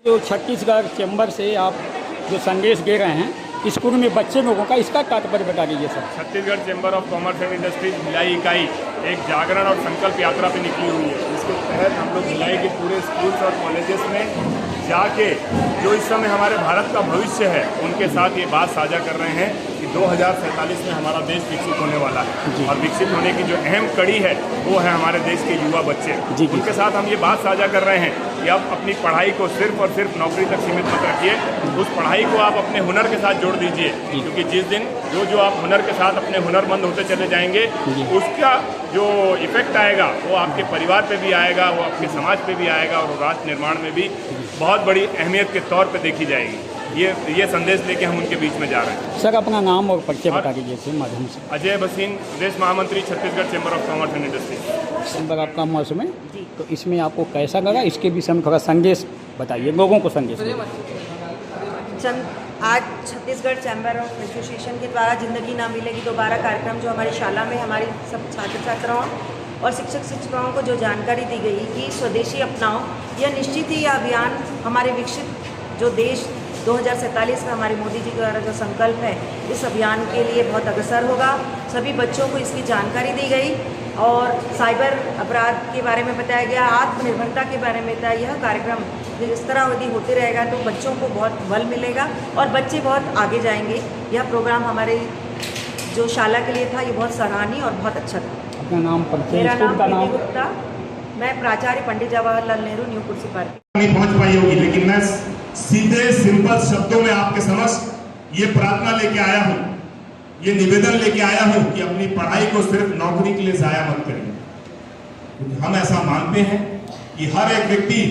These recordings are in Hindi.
जो छत्तीसगढ़ चैम्बर से आप जो संदेश दे रहे हैं स्कूल में बच्चे लोगों का, इसका तात्पर्य बता दीजिए sir. Chhattisgarh chamber of commerce and industries Bhilai इकाई एक जागरण और संकल्प यात्रा पे निकली हुई है। इसके तहत हम लोग भिलाई के पूरे स्कूल्स और कॉलेजेस में जाके जो इस समय हमारे भारत का भविष्य है उनके साथ ये बात साझा कर रहे हैं कि 2047 में हमारा देश विकसित होने वाला है और विकसित होने की जो अहम कड़ी है वो है हमारे देश के युवा बच्चे। उनके साथ हम ये बात साझा कर रहे हैं कि आप अपनी पढ़ाई को सिर्फ और सिर्फ नौकरी तक सीमित मत रखिए, उस पढ़ाई को आप अपने हुनर के साथ जोड़ दीजिए, क्योंकि जिस दिन जो आप हुनर के साथ अपने हुनरमंद होते चले जाएंगे उसका जो इफेक्ट आएगा वो आपके परिवार पे भी आएगा, वो आपके समाज पे भी आएगा और राष्ट्र निर्माण में भी बहुत बड़ी अहमियत के तौर पे देखी जाएगी। ये संदेश लेके हम उनके बीच में जा रहे हैं। सर अपना नाम और परिचय बता दीजिए इसके माध्यम से। अजय भसीन, प्रदेश महामंत्री Chhattisgarh chamber of commerce and industry. Chamber आपका मौसम है तो इसमें आपको कैसा लगा, इसके विषय में थोड़ा संदेश बताइए, लोगों को संदेश। आज छत्तीसगढ़ चैम्बर ऑफ एसोसिएशन के द्वारा ज़िंदगी ना मिलेगी दोबारा कार्यक्रम जो हमारी शाला में हमारी सब छात्र छात्राओं और शिक्षक शिक्षिकाओं को जो जानकारी दी गई कि स्वदेशी अपनाओ, यह निश्चित ही यह अभियान हमारे विकसित जो देश 2047 में हमारे मोदी जी द्वारा जो संकल्प है इस अभियान के लिए बहुत अग्रसर होगा। सभी बच्चों को इसकी जानकारी दी गई और साइबर अपराध के बारे में बताया गया, आत्मनिर्भरता के बारे में बताया। यह कार्यक्रम इस तरह यदि होते रहेगा तो बच्चों को बहुत बल मिलेगा और बच्चे बहुत आगे जाएंगे। यह प्रोग्राम हमारे जो शाला के लिए था ये बहुत सराहनीय और बहुत अच्छा था। अपना नाम परिचय। मेरा नाम प्रीति गुप्ता, मैं प्राचार्य पंडित जवाहरलाल नेहरू न्यू कुर्सी पार्क। नहीं पहुंच पाई होगी, लेकिन मैं सीधे सिंपल शब्दों में आपके समक्ष ये प्रार्थना लेके आया हूं, ये निवेदन लेके आया हूं कि अपनी पढ़ाई को सिर्फ नौकरी के लिए जाया मत करिए। हम ऐसा मानते हैं कि हर एक व्यक्ति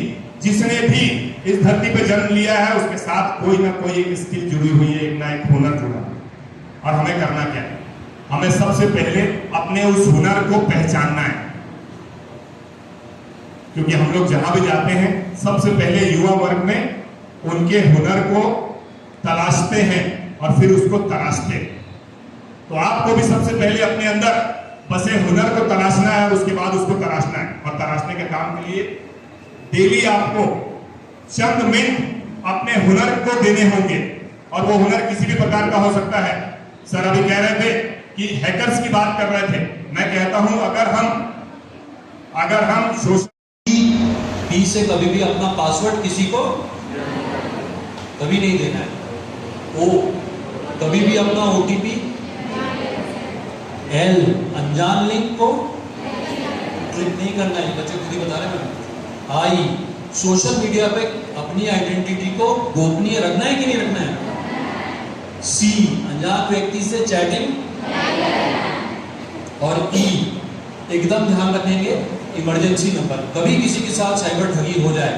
जिसने भी इस धरती पे जन्म लिया है उसके साथ कोई ना कोई एक स्किल जुड़ी हुई है, एक ना एक हुनर जुड़ा है। और हमें करना क्या है? हमें सबसे पहले अपने उस हुनर को पहचानना है, क्योंकि हम लोग जहां भी जाते हैं सबसे पहले युवा वर्ग में उनके हुनर को तलाशते हैं और फिर उसको तराशते हैं। तो आपको भी सबसे पहले अपने अंदर बसे हुनर को तलाशना है और उसके बाद उसको तराशना है। और तराशने के काम के लिए डेली आपको चंद मिनट अपने हुनर को देने होंगे और वो हुनर किसी भी प्रकार का हो सकता है। सर अभी कह रहे थे कि हैकर्स की बात कर रहे थे, मैं कहता हूं अगर हम सोशल पी से कभी भी अपना पासवर्ड किसी को कभी नहीं देना है, ओ कभी भी अपना ओटीपी, एल अनजान लिंक को क्लिक नहीं करना है, बच्चे खुद ही बता रहे हैं। आई सोशल मीडिया पे अपनी आइडेंटिटी को गोपनीय रखना है कि नहीं रखना है। सी अनजान व्यक्ति से चैटिंग और ई एकदम ध्यान रखेंगे इमरजेंसी नंबर, कभी किसी के साथ साइबर ठगी हो जाए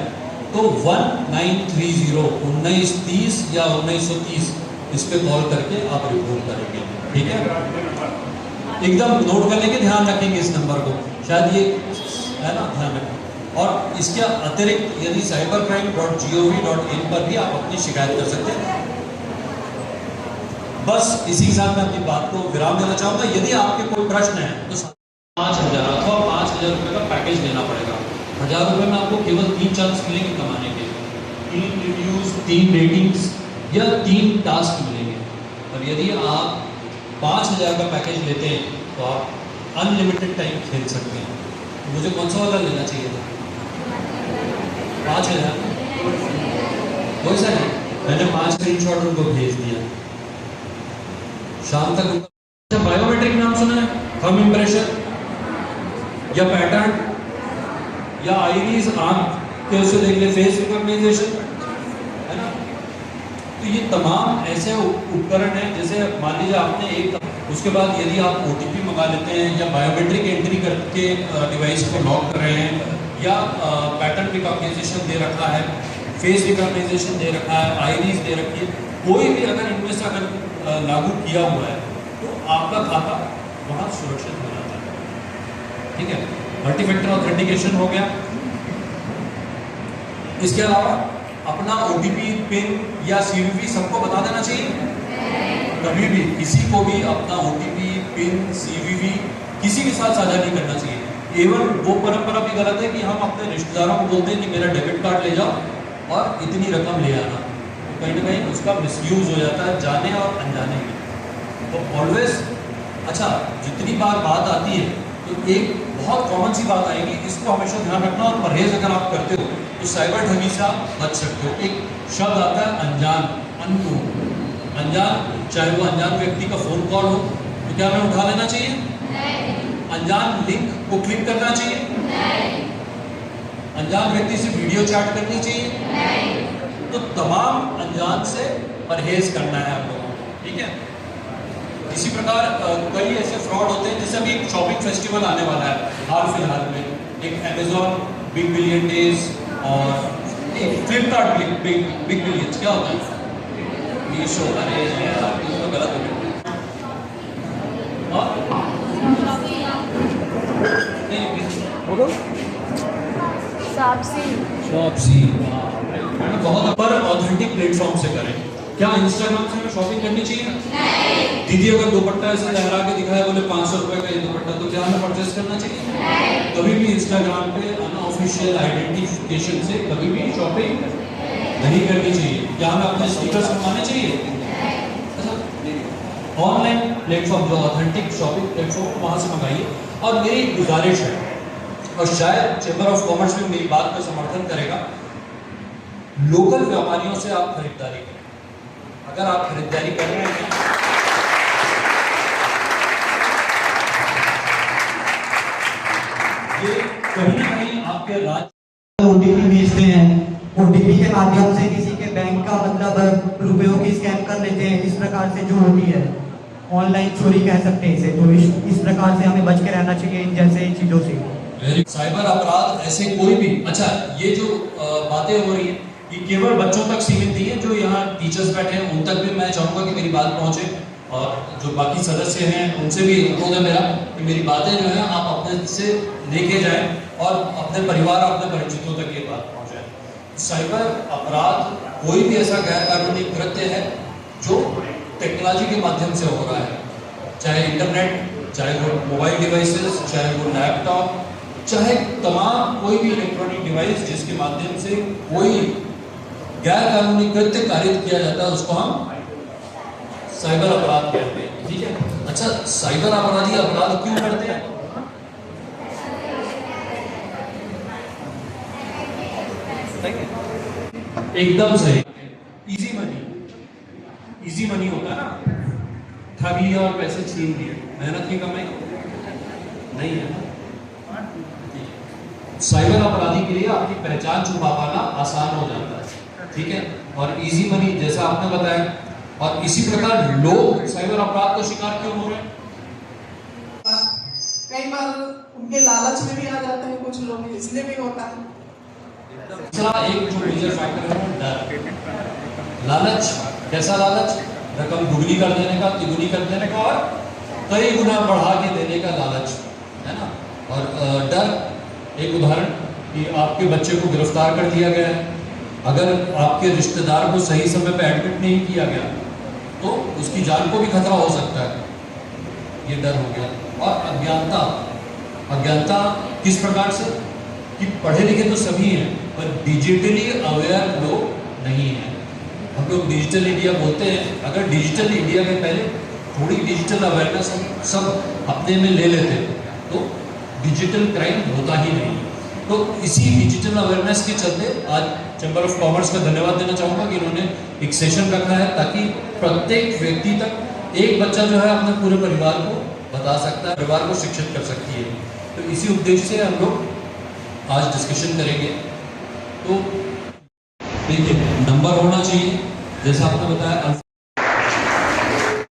तो 1930 1930 या 1930 इस पे कॉल करके आप रिपोर्ट करेंगे, ठीक है? एकदम नोट कर लेंगे, ध्यान रखेंगे इस नंबर को, शायद ये है ना, ध्यान रखें। और इसके अतिरिक्त यदि cybercrime.gov.in पर भी आप अपनी शिकायत कर सकते हैं। बस इसी के साथ मैं अपनी बात को विराम देना चाहूँगा। यदि आपके कोई प्रश्न है तो 5,000 अथवा 5,000 रुपये का पैकेज लेना पड़ेगा। 1,000 रुपये में आपको केवल 3 चांस मिलेंगे कमाने के, 3 रिव्यूज, 3 रेटिंग्स या 3 टास्क मिलेंगे। और यदि आप 5,000 का पैकेज लेते हैं तो आप अनलिमिटेड टाइम खेल सकते हैं। मुझे कौन सा वाला लेना चाहिए था? 5,000 कोई सा नहीं, मैंने 5 स्क्रीनशॉट उनको भेज दिया, शाम तक उनका बायोमेट्रिक नाम सुना है, थंब इंप्रेशन या पैटर्न या आईरीज आंख के उससे देख ले, फेस रिकॉग्नाइजेशन, है ना। तो ये तमाम ऐसे उपकरण हैं, जैसे मान लीजिए आपने एक, उसके बाद यदि आप ओटीपी मंगा लेते हैं या बायोमेट्रिक एंट्री करके डिवाइस को लॉक कर रहे हैं या पैटर्न रिकॉग्नाइजेशन दे रखा है, फेस रिकॉग्नाइजेशन दे रखा है, आईरीज दे रखी है, कोई भी अगर इनमें से अगर लागू किया हुआ है तो आपका खाता वहाँ सुरक्षित हो जाता है, ठीक है। मल्टीफैक्टर ऑथेंटिकेशन हो गया। इसके अलावा अपना ओटीपी, पिन या सीवीवी सबको बता देना चाहिए। कभी भी किसी को भी अपना ओटीपी, पिन, सीवीवी किसी के साथ साझा नहीं करना चाहिए। एवं वो परंपरा भी गलत है कि हम अपने रिश्तेदारों को बोलते हैं कि मेरा डेबिट कार्ड ले जाओ और इतनी रकम ले आना, कहीं ना कहीं उसका मिसयूज़ हो जाता है जाने और अनजाने में। तो ऑलवेज, अच्छा जितनी बार बात आती है तो एक बहुत कॉमन सी बात आएगी, इसको हमेशा ध्यान रखना और परहेज अगर आप करते हो तो साइबर ठगी से आप बच सकते हो। एक शब्द आता है अनजान, अननोन। अनजान, चाहे वो अनजान व्यक्ति का फ़ोन कॉल हो तो क्या हमें उठा लेना चाहिए? नहीं। अनजान लिंक को क्लिक करना चाहिए? नहीं। अनजान व्यक्ति से वीडियो चैट करनी चाहिए? नहीं। तो तमाम अनजान से परहेज करना है आप लोगों को, ठीक है। इसी प्रकार कई ऐसे फ्रॉड होते हैं, जैसे अभी एक शॉपिंग फेस्टिवल आने वाला है हाल फिलहाल में, एक अमेजॉन बिग बिलियन डेज और एक फ्लिपकार्ट बिग बिलियंस, क्या होता है मीशो, अरे तो गलत हो गया। शॉपसी बहुत पर ऑथेंटिक प्लेटफॉर्म से करें। क्या इंस्टाग्राम से हमें शॉपिंग करनी चाहिए? नहीं। दीदी अगर दुपट्टा ऐसे लहरा के दिखाया बोले 500 रुपए का ये दुपट्टा, तो क्या हमें परचेस करना चाहिए? नहीं। कभी भी इंस्टाग्राम पे अनऑफिशियल आइडेंटिफिकेशन से कभी भी शॉपिंग नहीं करनी चाहिए। क्या हमें अपने स्टिकर्स मंगाने चाहिए? अच्छा, ऑनलाइन प्लेटफॉर्म जो ऑथेंटिक शॉपिंग प्लेटफॉर्म वहाँ से मंगाइए। और मेरी गुजारिश है, और शायद चैम्बर ऑफ कॉमर्स में मेरी बात का समर्थन करेगा, लोकल व्यापारियों से आप खरीदारी करें। अगर आप खरीदारी कर रहे हैं ये कहीं ना कहीं आपके राज्य ओटीपी भेजते हैं, ओटीपी के माध्यम से किसी के बैंक का मतलब रुपयों की स्कैम कर लेते हैं। इस प्रकार से जो होती है ऑनलाइन चोरी कह सकते हैं इसे, तो इस प्रकार से हमें बच के रहना चाहिए इन जैसे चीजों से। साइबर अपराध ऐसे कोई भी, अच्छा ये जो बातें हो रही है ये केवल बच्चों तक सीमित नहीं है, जो यहाँ टीचर्स बैठे हैं उन तक भी मैं चाहूँगा कि मेरी बात पहुँचे, और जो बाकी सदस्य हैं उनसे भी अनुरोध है मेरा कि मेरी बातें जो है आप अपने से लेके जाएं और अपने परिवार और अपने परिचितों तक ये बात पहुँचाएं। साइबर अपराध कोई भी ऐसा गैर कानूनी कृत्य है जो टेक्नोलॉजी के माध्यम से हो रहा है, चाहे इंटरनेट, चाहे वो मोबाइल डिवाइसेस, चाहे वो लैपटॉप, चाहे तमाम कोई भी इलेक्ट्रॉनिक डिवाइस जिसके माध्यम से कोई गैर कानूनी कृत्य कारित किया जाता है उसको हम साइबर अपराध कहते हैं, ठीक है। अच्छा, साइबर अपराधी अपराध क्यों करते हैं? एकदम सही, इजी मनी होता है ना, ठग लिया और पैसे छीन लिए, मेहनत की कमाई नहीं है। साइबर अपराधी के लिए आपकी पहचान छुपा पाना आसान हो जाता है, ठीक है, और इजी मनी जैसा आपने बताया। और इसी प्रकार लोग साइबर अपराध का शिकार क्यों हो रहे हैं? कई बार उनके लालच में भी आ जाते हैं कुछ लोग, इसलिए भी होता है। दूसरा एक जो मेजर फैक्टर है वो डर। लालच, कैसा लालच? रकम दुगनी कर देने का, तिगुनी कर देने का और कई गुना बढ़ा के देने का लालच, है ना। और डर, एक उदाहरण कि आपके बच्चे को गिरफ्तार कर लिया गया है, अगर आपके रिश्तेदार को सही समय पर एडमिट नहीं किया गया तो उसकी जान को भी खतरा हो सकता है, ये डर हो गया। और अज्ञानता किस प्रकार से कि पढ़े लिखे तो सभी हैं पर डिजिटली अवेयर लोग नहीं हैं। हम लोग डिजिटल इंडिया बोलते हैं, अगर डिजिटल इंडिया के पहले थोड़ी डिजिटल अवेयरनेस हम सब अपने में ले लेते तो डिजिटल क्राइम होता ही नहीं। तो इसी डिजिटल अवेयरनेस के चलते आज चैम्बर ऑफ कॉमर्स का धन्यवाद देना चाहूँगा कि इन्होंने एक सेशन रखा है ताकि प्रत्येक व्यक्ति तक एक बच्चा जो है अपने पूरे परिवार को बता सकता है, परिवार को शिक्षित कर सकती है। तो इसी उद्देश्य से हम लोग आज डिस्कशन करेंगे। तो देखिए, नंबर होना चाहिए जैसा आपने बताया।